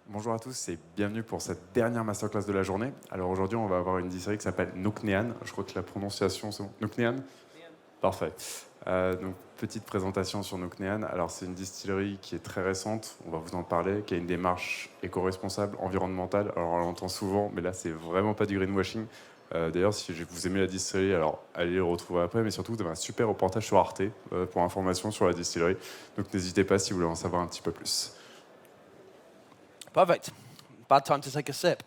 Bonjour à tous et bienvenue pour cette dernière masterclass de la journée. Alors aujourd'hui, on va avoir une distillerie qui s'appelle Nc'Nean. Je crois que la prononciation, c'est bon. Nc'Nean ? Parfait. Donc, petite présentation sur Nc'Nean. Alors, c'est une distillerie qui est très récente, on va vous en parler, qui a une démarche éco-responsable, environnementale. Alors, on l'entend souvent, mais là, c'est vraiment pas du greenwashing. D'ailleurs, si vous aimez la distillerie, alors allez le retrouver après, mais surtout, vous avez un super reportage sur Arte pour information sur la distillerie. Donc, n'hésitez pas si vous voulez en savoir un petit peu plus. Perfect. Bad time to take a sip.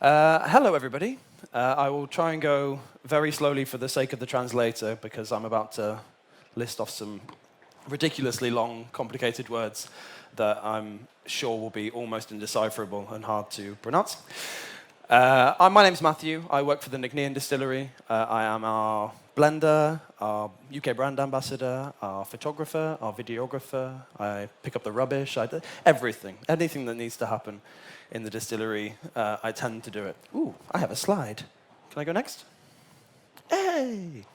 Hello, everybody. I will try and go very slowly for the sake of the translator, because I'm about to list off some ridiculously long, complicated words that I'm sure will be almost indecipherable and hard to pronounce. My name's Matthew. I work for the Nc'Nean distillery. I am our blender, our UK brand ambassador, our photographer, our videographer. I pick up the rubbish. I do everything. Anything that needs to happen in the distillery, I tend to do it. Ooh, I have a slide. Can I go next? Hey!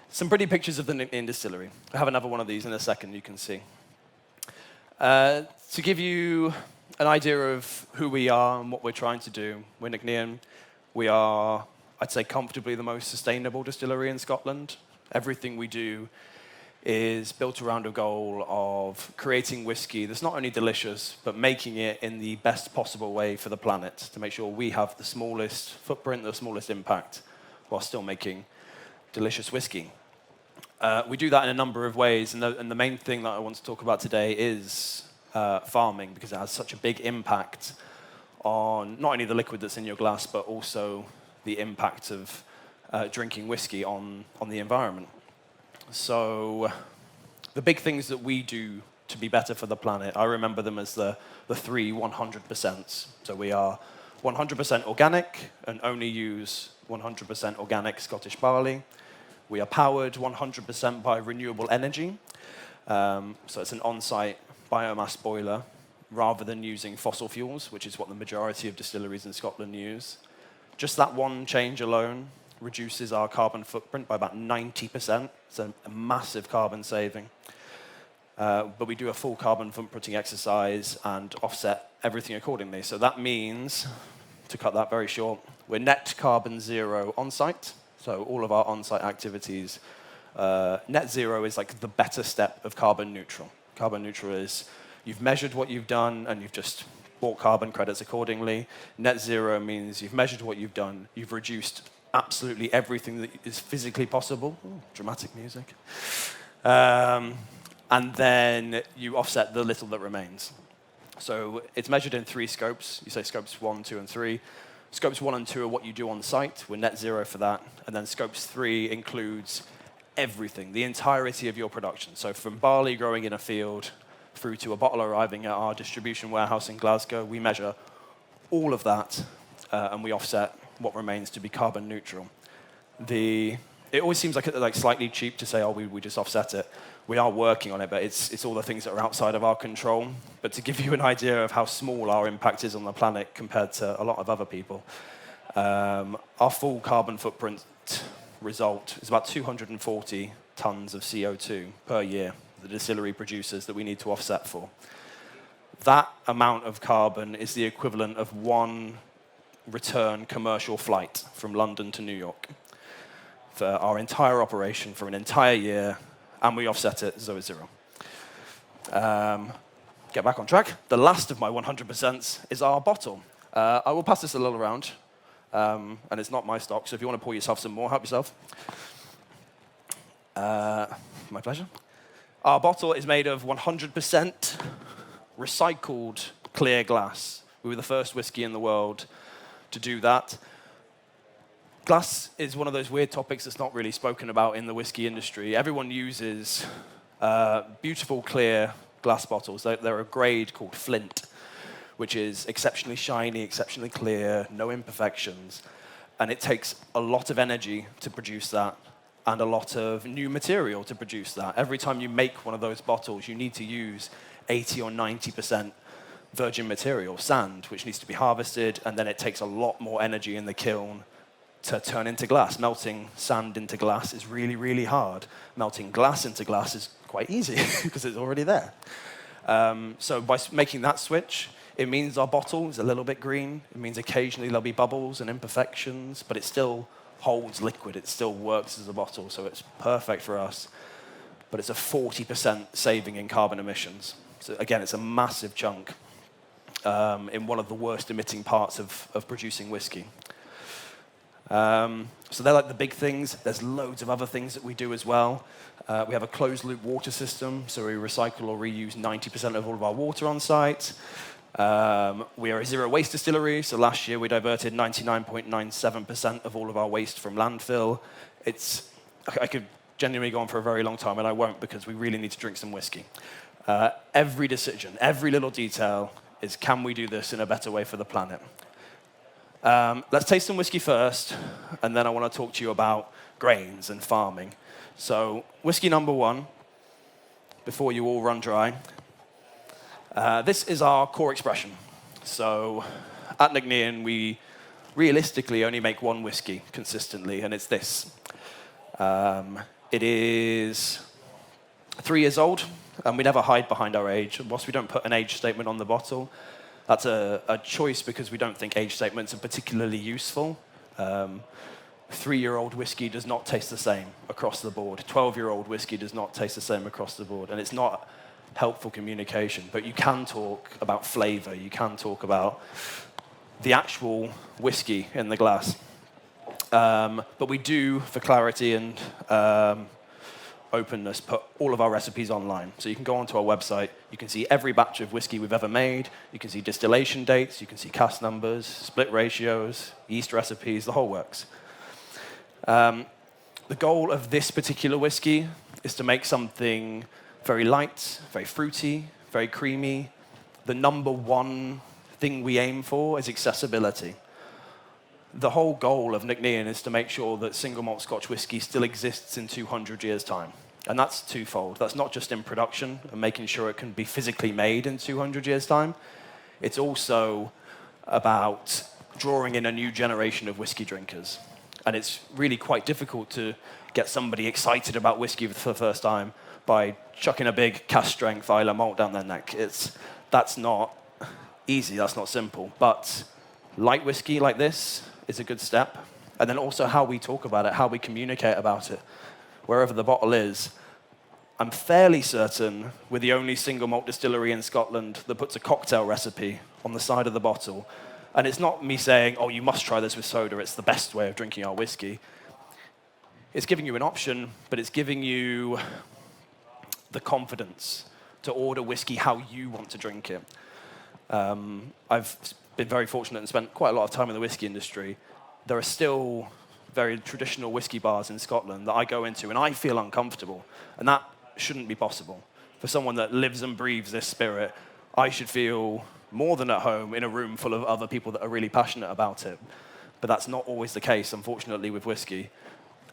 Some pretty pictures of the Nc'Nean distillery. I have another one of these in a second, you can see. To give you an idea of who we are and what we're trying to do, we're Nc'Nean. We are, I'd say, comfortably the most sustainable distillery in Scotland. Everything we do is built around a goal of creating whiskey that's not only delicious, but making it in the best possible way for the planet, to make sure we have the smallest footprint, the smallest impact, while still making delicious whiskey. We do that in a number of ways, and the main thing that I want to talk about today is farming, because it has such a big impact on not only the liquid that's in your glass, but also the impact of drinking whiskey on the environment. So the big things that we do to be better for the planet, I remember them as the three 100%. So we are 100% organic and only use 100% organic Scottish barley. We are powered 100% by renewable energy. So it's an on-site biomass boiler rather than using fossil fuels, which is what the majority of distilleries in Scotland use. Just that one change alone reduces our carbon footprint by about 90%. It's a massive carbon saving. But we do a full carbon footprinting exercise and offset everything accordingly. So that means, to cut that very short, we're net carbon zero on-site. So all of our on-site activities, net zero is like the better step of carbon neutral. Carbon neutral is you've measured what you've done and you've just bought carbon credits accordingly. Net zero means you've measured what you've done, you've reduced absolutely everything that is physically possible. Ooh, dramatic music. And then you offset the little that remains. So it's measured in 3 scopes. You say scopes 1, 2, and 3. Scopes 1 and 2 are what you do on site. We're net zero for that. And then scopes 3 includes everything, the entirety of your production. So from barley growing in a field through to a bottle arriving at our distribution warehouse in Glasgow, we measure all of that and we offset what remains to be carbon neutral. It always seems like slightly cheap to say, oh, we just offset it. We are working on it, but it's all the things that are outside of our control. But to give you an idea of how small our impact is on the planet compared to a lot of other people, our full carbon footprint result is about 240 tons of CO2 per year the distillery produces that we need to offset for. That amount of carbon is the equivalent of one return commercial flight from London to New York for our entire operation for an entire year, and we offset it zero. Get back on track. The last of my 100% is our bottle. I will pass this a little around, and it's not my stock, so if you want to pour yourself some more, help yourself. My pleasure. Our bottle is made of 100% recycled clear glass. We were the first whiskey in the world to do that. Glass is one of those weird topics that's not really spoken about in the whiskey industry. Everyone uses beautiful, clear glass bottles. They're a grade called Flint, which is exceptionally shiny, exceptionally clear, no imperfections. And it takes a lot of energy to produce that and a lot of new material to produce that. Every time you make one of those bottles, you need to use 80 or 90% virgin material, sand, which needs to be harvested, and then it takes a lot more energy in the kiln to turn into glass. Melting sand into glass is really, really hard. Melting glass into glass is quite easy because it's already there. So by making that switch, it means our bottle is a little bit green. It means occasionally there'll be bubbles and imperfections, but it still holds liquid. It still works as a bottle, so it's perfect for us. But it's a 40% saving in carbon emissions. So again, it's a massive chunk in one of the worst emitting parts of producing whiskey. So they're like the big things. There's loads of other things that we do as well. We have a closed-loop water system, so we recycle or reuse 90% of all of our water on site. We are a zero-waste distillery, so last year we diverted 99.97% of all of our waste from landfill. I could genuinely go on for a very long time, and I won't because we really need to drink some whiskey. Every decision, every little detail is, can we do this in a better way for the planet? Let's taste some whiskey first, and then I want to talk to you about grains and farming. So, whiskey number 1, before you all run dry. This is our core expression. So, at Nc'Nean, we realistically only make one whiskey consistently, and it's this. It is 3 years old, and we never hide behind our age. Whilst we don't put an age statement on the bottle, that's a choice because we don't think age statements are particularly useful. 3-year-old whiskey does not taste the same across the board. 12-year-old whiskey does not taste the same across the board. And it's not helpful communication, but you can talk about flavor. You can talk about the actual whiskey in the glass. But we do, for clarity and openness, put all of our recipes online. So you can go onto our website, you can see every batch of whiskey we've ever made, you can see distillation dates, you can see cask numbers, split ratios, yeast recipes, the whole works. The goal of this particular whiskey is to make something very light, very fruity, very creamy. The number one thing we aim for is accessibility. The whole goal of Nc'Nean is to make sure that single malt Scotch whiskey still exists in 200 years' time. And that's twofold. That's not just in production and making sure it can be physically made in 200 years' time. It's also about drawing in a new generation of whiskey drinkers. And it's really quite difficult to get somebody excited about whiskey for the first time by chucking a big cask-strength Islay malt down their neck. That's not easy, that's not simple. But light whiskey like this is a good step. And then also how we talk about it, how we communicate about it, wherever the bottle is. I'm fairly certain we're the only single malt distillery in Scotland that puts a cocktail recipe on the side of the bottle. And it's not me saying, oh, you must try this with soda, it's the best way of drinking our whiskey. It's giving you an option, but it's giving you the confidence to order whiskey how you want to drink it. I've been very fortunate and spent quite a lot of time in the whiskey industry. There are still very traditional whiskey bars in Scotland that I go into and I feel uncomfortable. And that shouldn't be possible. For someone that lives and breathes this spirit, I should feel more than at home in a room full of other people that are really passionate about it. But that's not always the case, unfortunately, with whiskey.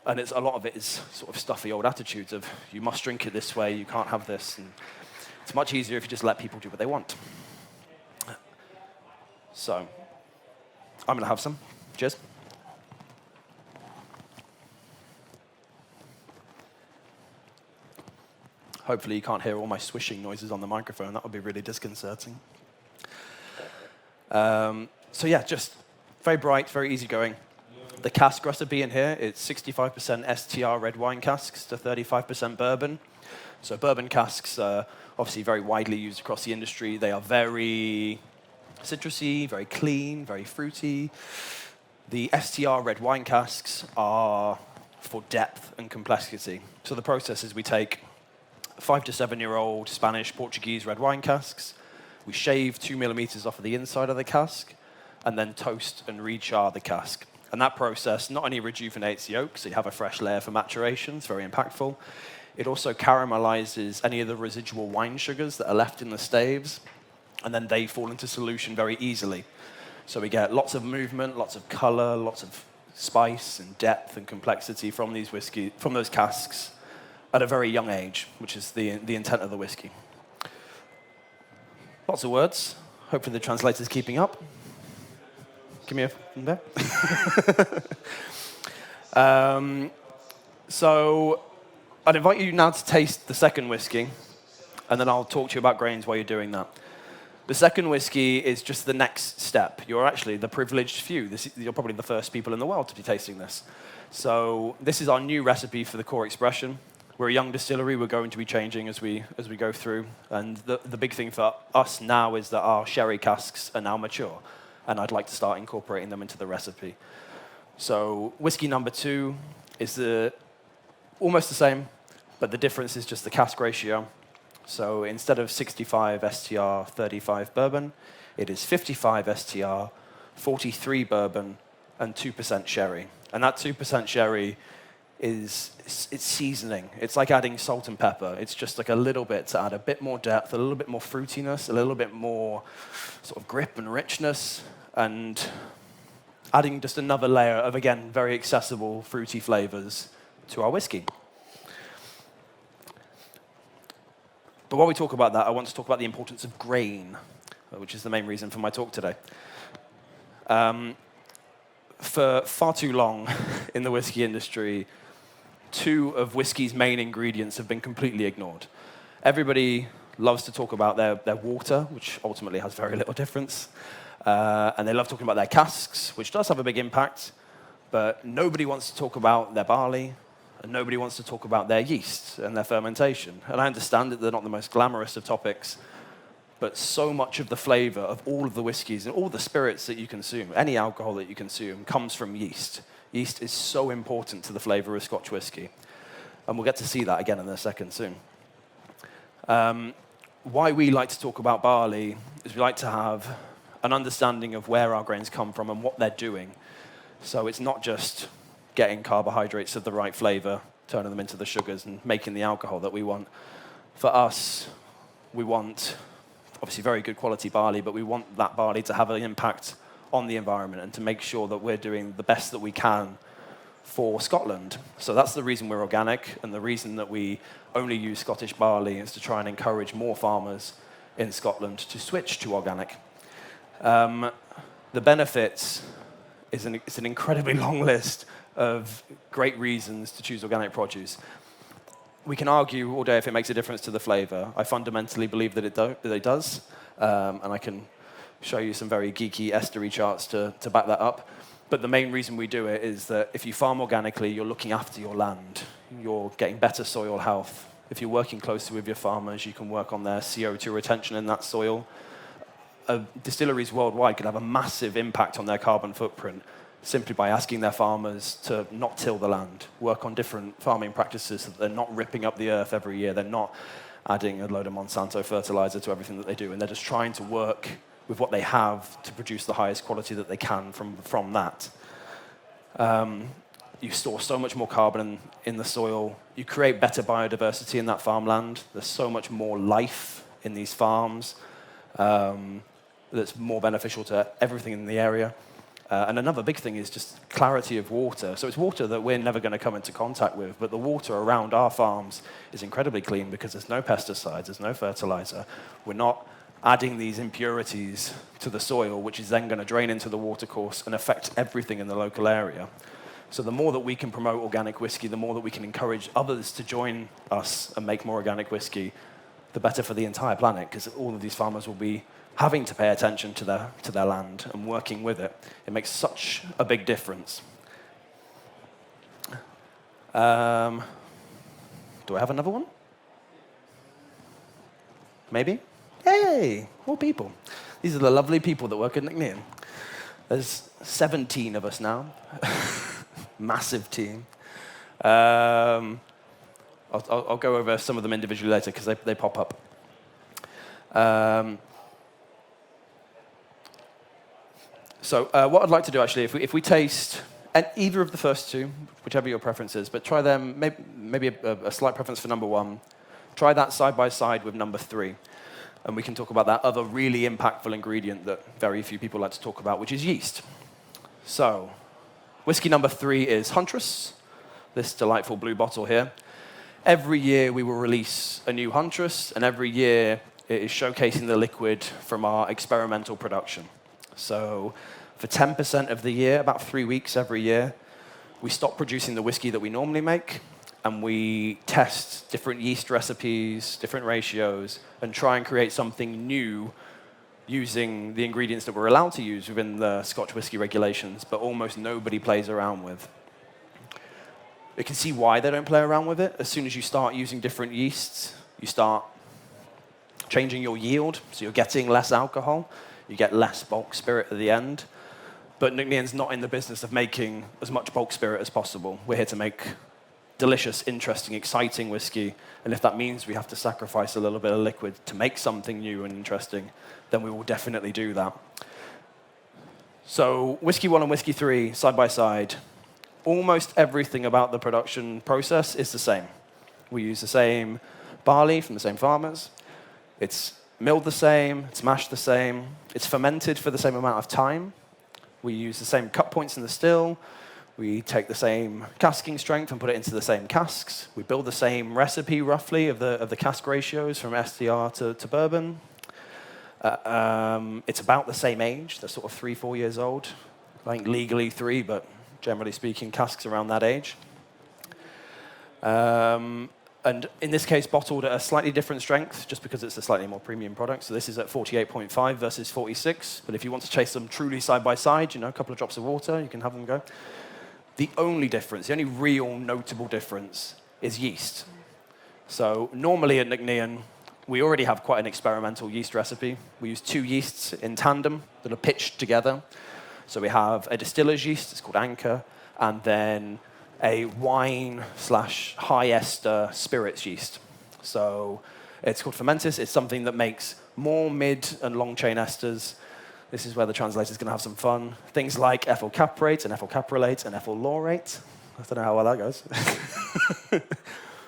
And a lot of it is sort of stuffy old attitudes of, you must drink it this way, you can't have this. And it's much easier if you just let people do what they want. So, I'm going to have some. Cheers. Hopefully you can't hear all my swishing noises on the microphone. That would be really disconcerting. So yeah, just very bright, very easygoing. The cask recipe in here, it's 65% STR red wine casks to 35% bourbon. So bourbon casks are obviously very widely used across the industry. They are very citrusy, very clean, very fruity. The STR red wine casks are for depth and complexity. So the process is we take 5 to 7-year-old Spanish, Portuguese red wine casks. We shave 2 millimeters off of the inside of the cask and then toast and re-char the cask. And that process not only rejuvenates the oak, so you have a fresh layer for maturation, it's very impactful. It also caramelizes any of the residual wine sugars that are left in the staves, and then they fall into solution very easily. So we get lots of movement, lots of color, lots of spice and depth and complexity from those casks at a very young age, which is the intent of the whiskey. Lots of words. Hopefully the translator's keeping up. Give me a there. So I'd invite you now to taste the second whiskey, and then I'll talk to you about grains while you're doing that. The second whiskey is just the next step. You're actually the privileged few. You're probably the first people in the world to be tasting this. So this is our new recipe for the core expression. We're a young distillery. We're going to be changing as we go through. And the big thing for us now is that our sherry casks are now mature, and I'd like to start incorporating them into the recipe. So whiskey number 2 is almost the same, but the difference is just the cask ratio. So instead of 65 STR, 35 bourbon, it is 55 STR, 43 bourbon, and 2% sherry. And that 2% sherry it's seasoning. It's like adding salt and pepper. It's just like a little bit to add a bit more depth, a little bit more fruitiness, a little bit more sort of grip and richness, and adding just another layer of, again, very accessible fruity flavors to our whiskey. But while we talk about that, I want to talk about the importance of grain, which is the main reason for my talk today. For far too long in the whiskey industry, 2 of whiskey's main ingredients have been completely ignored. Everybody loves to talk about their water, which ultimately has very little difference. And they love talking about their casks, which does have a big impact. But nobody wants to talk about their barley, and nobody wants to talk about their yeast and their fermentation. And I understand that they're not the most glamorous of topics, but so much of the flavor of all of the whiskeys and all the spirits that you consume, any alcohol that you consume, comes from yeast. Yeast is so important to the flavor of Scotch whiskey. And we'll get to see that again in a second soon. Why we like to talk about barley is we like to have an understanding of where our grains come from and what they're doing. So it's not just getting carbohydrates of the right flavor, turning them into the sugars and making the alcohol that we want. For us, we want obviously very good quality barley, but we want that barley to have an impact on the environment and to make sure that we're doing the best that we can for Scotland. So that's the reason we're organic, and the reason that we only use Scottish barley is to try and encourage more farmers in Scotland to switch to organic. The benefits is it's an incredibly long list of great reasons to choose organic produce. We can argue all day if it makes a difference to the flavor. I fundamentally believe that it does, and I can show you some very geeky estery charts to back that up. But the main reason we do it is that if you farm organically, you're looking after your land. You're getting better soil health. If you're working closely with your farmers, you can work on their CO2 retention in that soil. Distilleries worldwide can have a massive impact on their carbon footprint simply by asking their farmers to not till the land, work on different farming practices so that they're not ripping up the earth every year, they're not adding a load of Monsanto fertilizer to everything that they do, and they're just trying to work with what they have to produce the highest quality that they can from that. You store so much more carbon in the soil, you create better biodiversity in that farmland, there's so much more life in these farms that's more beneficial to everything in the area. And another big thing is just clarity of water. So it's water that we're never going to come into contact with, but the water around our farms is incredibly clean because there's no pesticides, there's no fertilizer. We're not adding these impurities to the soil, which is then going to drain into the watercourse and affect everything in the local area. So the more that we can promote organic whiskey, the more that we can encourage others to join us and make more organic whiskey, the better for the entire planet, because all of these farmers will be having to pay attention to their land and working with it. It makes such a big difference. Do I have another one? Maybe? Yay! More people. These are the lovely people that work at Nc'Nean. There's 17 of us now. Massive team. I'll go over some of them individually later because they pop up. So what I'd like to do, actually, if we taste either of the first two, whichever your preference is, but try them, maybe a slight preference for number 1, try that side by side with number 3, and we can talk about that other really impactful ingredient that very few people like to talk about, which is yeast. So whiskey number 3 is Huntress, this delightful blue bottle here. Every year we will release a new Huntress, and every year it is showcasing the liquid from our experimental production. So for 10% of the year, about 3 weeks every year, we stop producing the whiskey that we normally make, and we test different yeast recipes, different ratios, and try and create something new using the ingredients that we're allowed to use within the Scotch whisky regulations, but almost nobody plays around with. You can see why they don't play around with it. As soon as you start using different yeasts, you start changing your yield, so you're getting less alcohol, you get less bulk spirit at the end. But Nc'Nean's not in the business of making as much bulk spirit as possible. We're here to make delicious, interesting, exciting whiskey, and if that means we have to sacrifice a little bit of liquid to make something new and interesting, then we will definitely do that. So Whiskey 1 and Whiskey 3, side by side, almost everything about the production process is the same. We use the same barley from the same farmers. It's milled the same, it's mashed the same, it's fermented for the same amount of time. We use the same cut points in the still. We take the same casking strength and put it into the same casks. We build the same recipe, roughly, of the cask ratios from STR to bourbon. It's about the same age. They're sort of 3-4 years old. I think legally 3, but generally speaking, casks around that age. And in this case, bottled at a slightly different strength, just because it's a slightly more premium product. So this is at 48.5 versus 46. But if you want to chase them truly side by side, a couple of drops of water, you can have them go. The only difference, the only real notable difference, is yeast. So normally at Nc'Nean, we already have quite an experimental yeast recipe. We use 2 yeasts in tandem that are pitched together. So we have a distiller's yeast, it's called Anchor, and then a wine/high ester spirits yeast. So it's called fermentis. It's something that makes more mid and long chain esters. This is where the translator's going to have some fun. Things like ethyl caprate and ethyl caprolate and ethyl laurate. I don't know how well that goes.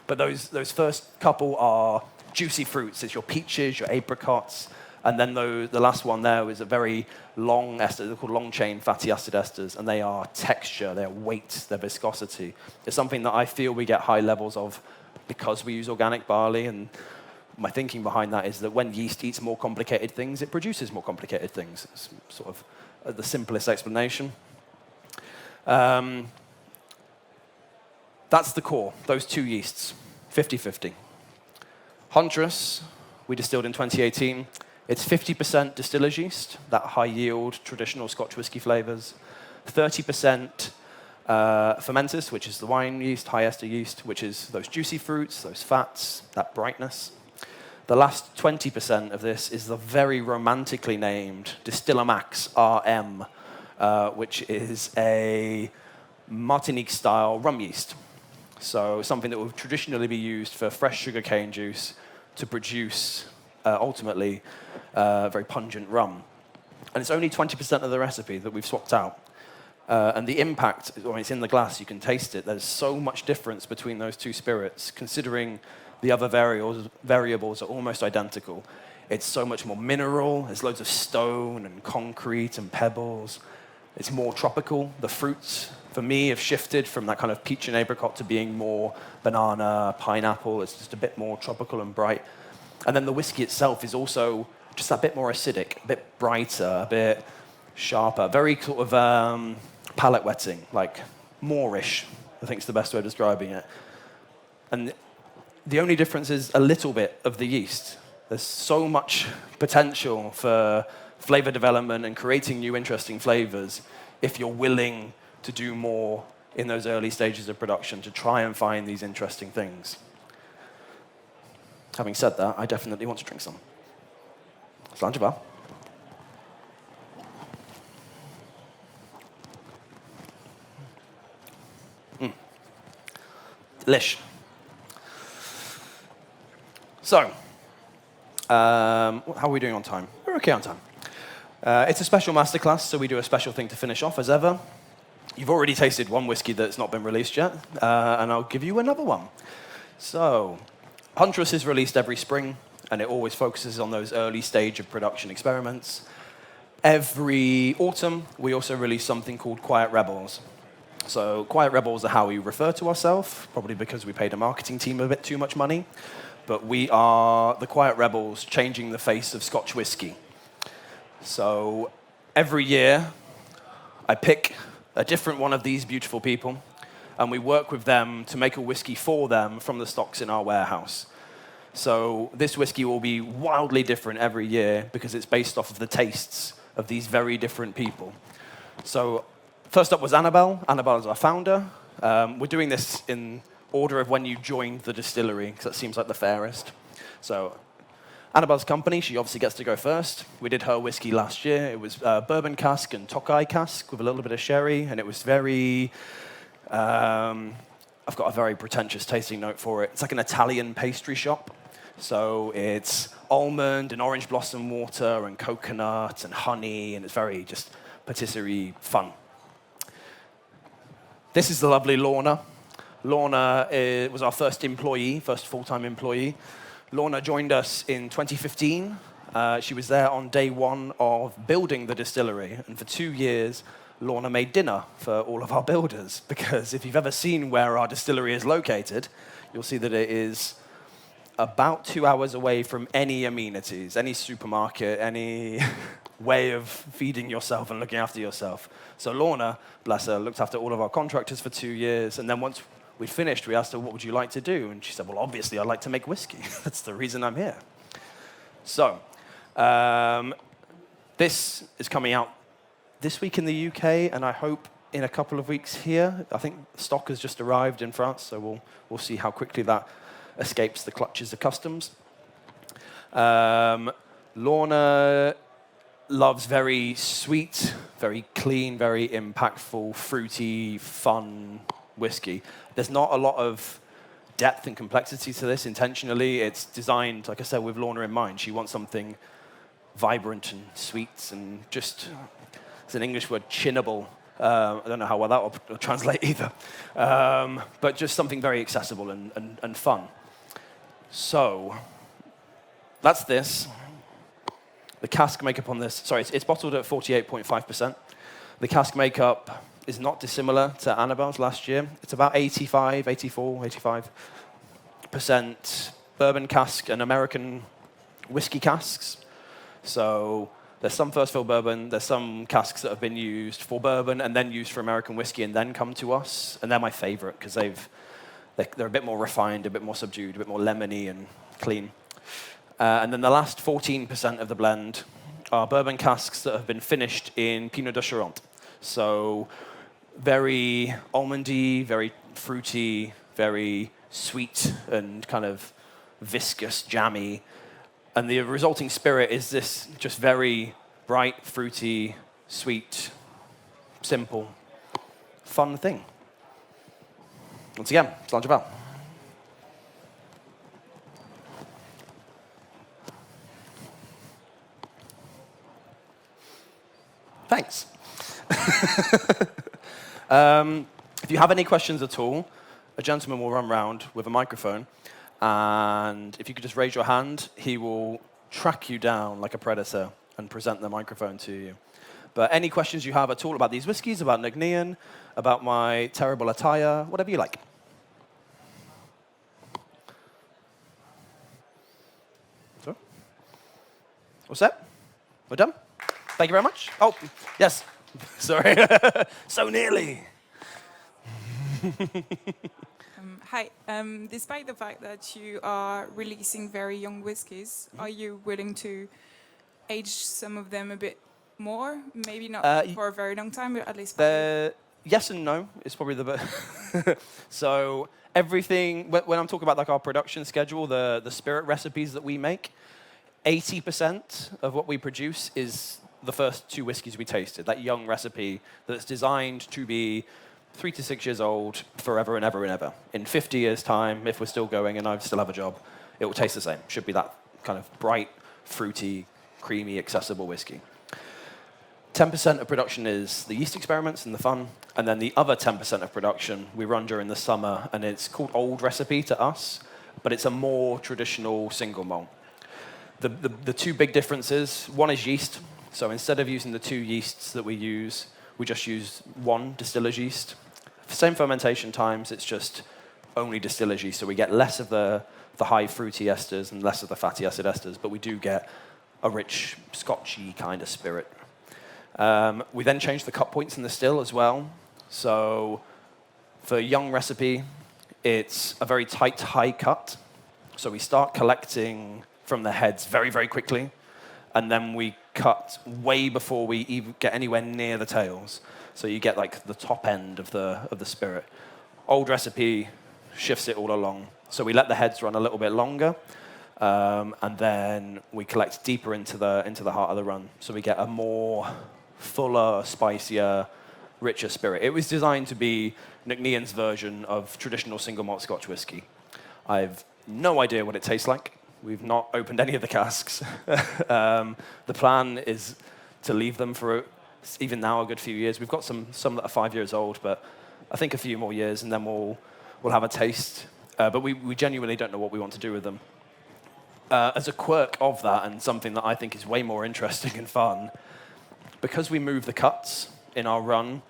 But those first couple are juicy fruits. It's your peaches, your apricots, and then the last one there is a very long ester. They're called long-chain fatty acid esters, and they are texture, their weight, their viscosity. It's something that I feel we get high levels of because we use organic barley, and my thinking behind that is that when yeast eats more complicated things, it produces more complicated things. It's sort of the simplest explanation. That's the core, those 2 yeasts, 50-50. Huntress, we distilled in 2018. It's 50% distiller's yeast, that high-yield, traditional Scotch whisky flavors. 30% fermentis, which is the wine yeast, high ester yeast, which is those juicy fruits, those fats, that brightness. The last 20% of this is the very romantically named Distiller Max RM, which is a Martinique-style rum yeast. So something that would traditionally be used for fresh sugarcane juice to produce, ultimately, very pungent rum. And it's only 20% of the recipe that we've swapped out. And the impact, when it's in the glass, you can taste it. There's so much difference between those 2 spirits, considering the other variables are almost identical. It's so much more mineral. There's loads of stone and concrete and pebbles. It's more tropical. The fruits, for me, have shifted from that kind of peach and apricot to being more banana, pineapple. It's just a bit more tropical and bright. And then the whiskey itself is also just a bit more acidic, a bit brighter, a bit sharper, very sort of palate wetting, like moreish, I think is the best way of describing it. And the only difference is a little bit of the yeast. There's so much potential for flavor development and creating new interesting flavors if you're willing to do more in those early stages of production to try and find these interesting things. Having said that, I definitely want to drink some. Sláinte bha. Delish. So, how are we doing on time? We're okay on time. It's a special masterclass, so we do a special thing to finish off, as ever. You've already tasted one whiskey that's not been released yet, and I'll give you another one. So, Huntress is released every spring, and it always focuses on those early stage of production experiments. Every autumn, we also release something called Quiet Rebels. So Quiet Rebels are how we refer to ourselves, probably because we paid a marketing team a bit too much money. But we are the Quiet Rebels changing the face of Scotch whisky. So every year, I pick a different one of these beautiful people, and we work with them to make a whiskey for them from the stocks in our warehouse. So this whiskey will be wildly different every year because it's based off of the tastes of these very different people. So first up was Annabelle. Annabelle is our founder. We're doing this in order of when you joined the distillery, because that seems like the fairest. So Annabelle's company, she obviously gets to go first. We did her whiskey last year. It was bourbon cask and Tokai cask with a little bit of sherry, and it was very, I've got a very pretentious tasting note for it. It's like an Italian pastry shop. So it's almond and orange blossom water and coconut and honey, and it's very just patisserie fun. This is the lovely Lorna. Lorna was our first employee, first full-time employee. Lorna joined us in 2015. She was there on day one of building the distillery, and for 2 years, Lorna made dinner for all of our builders, because if you've ever seen where our distillery is located, you'll see that it is about 2 hours away from any amenities, any supermarket, any way of feeding yourself and looking after yourself. So Lorna, bless her, looked after all of our contractors for 2 years, and then once we'd finished, we asked her, what would you like to do? And she said, well, obviously, I'd like to make whiskey. That's the reason I'm here. So this is coming out this week in the UK, and I hope in a couple of weeks here. I think stock has just arrived in France, so we'll see how quickly that escapes the clutches of customs. Lorna loves very sweet, very clean, very impactful, fruity, fun whiskey. There's not a lot of depth and complexity to this intentionally. It's designed, like I said, with Lorna in mind. She wants something vibrant and sweet and just, it's an English word, chinnable. I don't know how well that will translate either. But just something very accessible and fun. So that's this. The cask makeup on this, sorry, it's bottled at 48.5%. The cask makeup is not dissimilar to Annabelle's last year. It's about 85% bourbon cask and American whiskey casks. So there's some first fill bourbon, there's some casks that have been used for bourbon and then used for American whiskey and then come to us. And they're my favorite because they're a bit more refined, a bit more subdued, a bit more lemony and clean. And then the last 14% of the blend are bourbon casks that have been finished in Pinot de Charente. So very almondy, very fruity, very sweet and kind of viscous, jammy. And the resulting spirit is this just very bright, fruity, sweet, simple, fun thing. Once again, Slange Val. Thanks. If you have any questions at all, a gentleman will run round with a microphone, and if you could just raise your hand, he will track you down like a predator and present the microphone to you. But any questions you have at all about these whiskies, about Nc'Nean, about my terrible attire, whatever you like. So, all set? We're done? Thank you very much. Oh, yes. Sorry. So nearly. Hi. Despite the fact that you are releasing very young whiskies, are you willing to age some of them a bit more? Maybe not for a very long time, but at least. Yes and no is probably the best. So everything, when I'm talking about like our production schedule, the spirit recipes that we make, 80% of what we produce is the first 2 whiskeys we tasted, that young recipe that's designed to be 3 to 6 years old forever and ever and ever. In 50 years' time, if we're still going and I still have a job, it will taste the same. Should be that kind of bright, fruity, creamy, accessible whiskey. 10% of production is the yeast experiments and the fun, and then the other 10% of production we run during the summer, and it's called old recipe to us, but it's a more traditional single malt. The 2 big differences, one is yeast. So instead of using the 2 yeasts that we use, we just use 1 distiller's yeast. Same fermentation times, it's just only distiller's yeast, so we get less of the high fruity esters and less of the fatty acid esters, but we do get a rich, scotchy kind of spirit. We then change the cut points in the still as well. So For young recipe, it's a very tight, high cut. So we start collecting from the heads very, very quickly, and then we cut way before we even get anywhere near the tails. So you get like the top end of the spirit. Old recipe shifts it all along. So we let the heads run a little bit longer, and then we collect deeper into the heart of the run. So we get a more fuller, spicier, richer spirit. It was designed to be Nc'Nean's version of traditional single malt Scotch whiskey. I've no idea what it tastes like. We've not opened any of the casks. The plan is to leave them for, even now, a good few years. We've got some that are 5 years old, but I think a few more years, and then we'll have a taste. But we genuinely don't know what we want to do with them. As a quirk of that, and something that I think is way more interesting and fun, because we move the cuts in our run,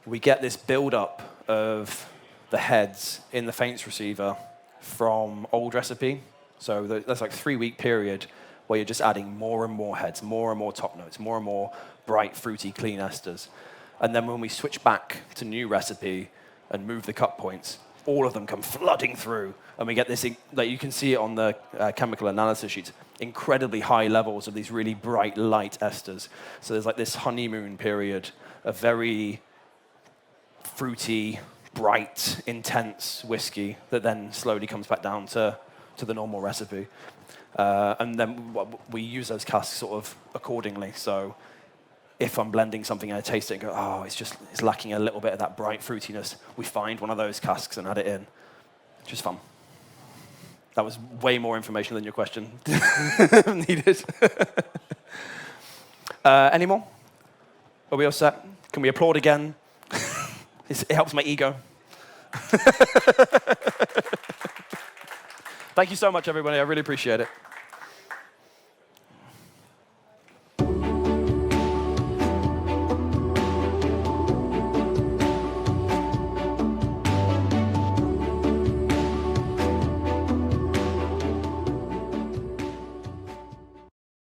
we get this build-up of the heads in the faints receiver from old recipe. So that's like a 3-week period where you're just adding more and more heads, more and more top notes, more and more bright, fruity, clean esters. And then when we switch back to new recipe and move the cut points, all of them come flooding through, and we get this, like you can see it on the chemical analysis sheets, incredibly high levels of these really bright, light esters. So there's like this honeymoon period of very fruity, bright, intense whiskey that then slowly comes back down to the normal recipe. And then we use those casks sort of accordingly. So if I'm blending something and I taste it and go, oh, it's lacking a little bit of that bright fruitiness, we find one of those casks and add it in. Just fun. That was way more information than your question needed. Any more? Are we all set? Can we applaud again? It helps my ego. Thank you so much, everybody. I really appreciate it.